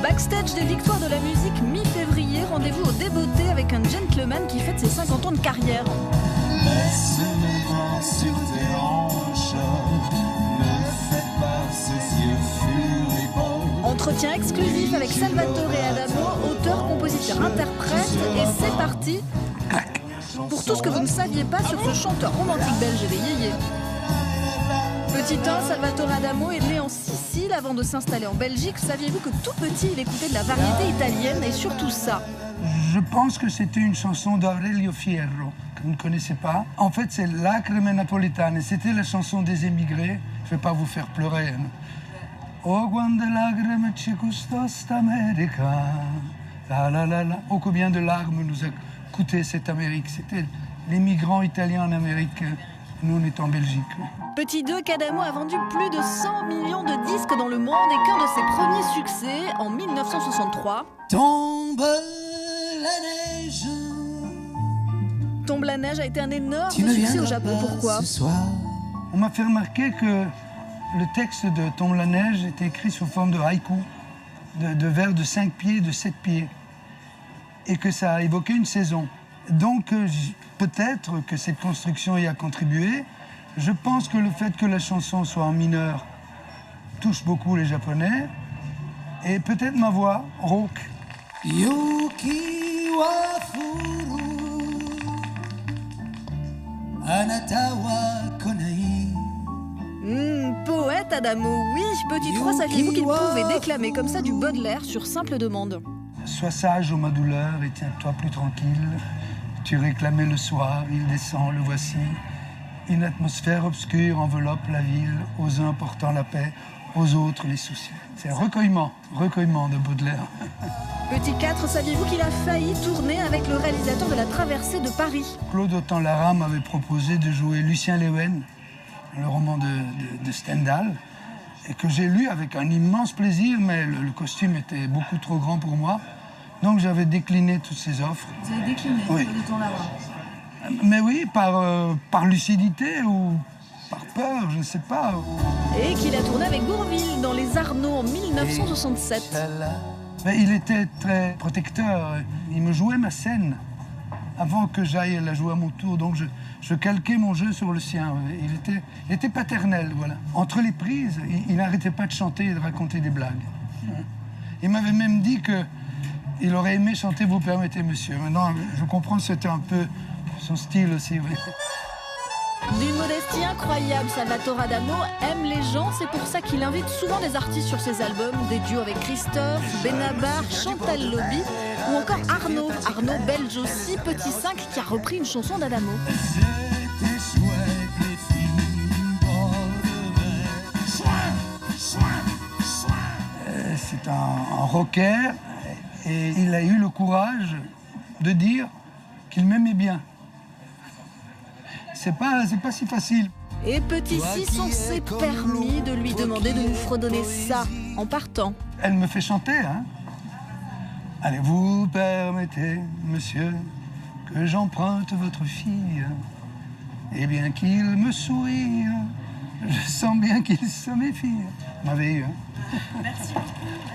Backstage des victoires de la musique mi-février, rendez-vous au Débeauté avec un gentleman qui fête ses 50 ans de carrière. Laisse mes mains sur tes hanches, ne fais pas ces yeux furibonds. Entretien exclusif avec Salvatore Adamo, auteur, compositeur, interprète, et c'est parti pour tout ce que vous ne saviez pas sur ce chanteur romantique belge des yéyés. Petit 1, Salvatore Adamo est né en Sicile avant de s'installer en Belgique. Saviez-vous que tout petit, il écoutait de la variété italienne et surtout ça? Je pense que c'était une chanson d'Aurelio Fierro, que vous ne connaissez pas. En fait, c'est Lacrime Napoletane, c'était la chanson des émigrés. Je ne vais pas vous faire pleurer. Hein. Oh, quante lacrime ci costò st'America. La la la la. Oh, combien de larmes nous a coûté cette Amérique. C'était les migrants italiens en Amérique. Nous, on est en Belgique. Petit 2, qu'Adamo a vendu plus de 100 millions de disques dans le monde et qu'un de ses premiers succès, en 1963, Tombe la neige. Tombe la neige a été un énorme Tu ne succès au viendras Japon. pas Pourquoi? ce soir. On m'a fait remarquer que le texte de Tombe la neige était écrit sous forme de haïku, de vers de 5 pieds, de 7 pieds, et que ça a évoqué une saison. Donc, peut-être que cette construction y a contribué. Je pense que le fait que la chanson soit en mineur touche beaucoup les Japonais. Et peut-être ma voix, rauque. Yuki wa furu, anata wa konai. Poète Adamo, oui. Petit 3, saviez-vous qu'il pouvait déclamer comme ça du Baudelaire sur simple demande? Sois sage, ô ma douleur, et tiens-toi plus tranquille. Tu réclamais le soir, il descend, le voici. Une atmosphère obscure enveloppe la ville, aux uns portant la paix, aux autres les soucis. C'est un recueillement de Baudelaire. Petit 4, saviez-vous qu'il a failli tourner avec le réalisateur de La Traversée de Paris? Claude Autant-Lara m'avait proposé de jouer Lucien Lewen, le roman de Stendhal, et que j'ai lu avec un immense plaisir, mais le costume était beaucoup trop grand pour moi. Donc j'avais décliné toutes ces offres. Vous avez décliné, oui. Claude Autant-Lara. Mais oui, par lucidité ou par peur, je ne sais pas. Et qu'il a tourné avec Bourvil dans Les Arnaud en 1967. Mais il était très protecteur. Il me jouait ma scène avant que j'aille la jouer à mon tour. Donc je calquais mon jeu sur le sien. Il était paternel, voilà. Entre les prises, il n'arrêtait pas de chanter et de raconter des blagues. Il m'avait même dit qu'il aurait aimé chanter « Vous permettez, monsieur ». Maintenant, je comprends que c'était un peu son style aussi, oui. D'une modestie incroyable, Salvatore Adamo aime les gens, c'est pour ça qu'il invite souvent des artistes sur ses albums, des duos avec Christophe, Benabar, Chantal Lobby ou encore Arnaud belge aussi, Petit 5 qui a repris une chanson d'Adamo. C'est un rocker et il a eu le courage de dire qu'il m'aimait bien. C'est pas si facile. Et Petit 6, on s'est permis de lui demander de nous fredonner ça en partant. Elle me fait chanter, hein. Allez, vous permettez, monsieur, que j'emprunte votre fille. Et bien qu'il me sourie, je sens bien qu'il se méfie. Vous m'avez eu, hein. Merci.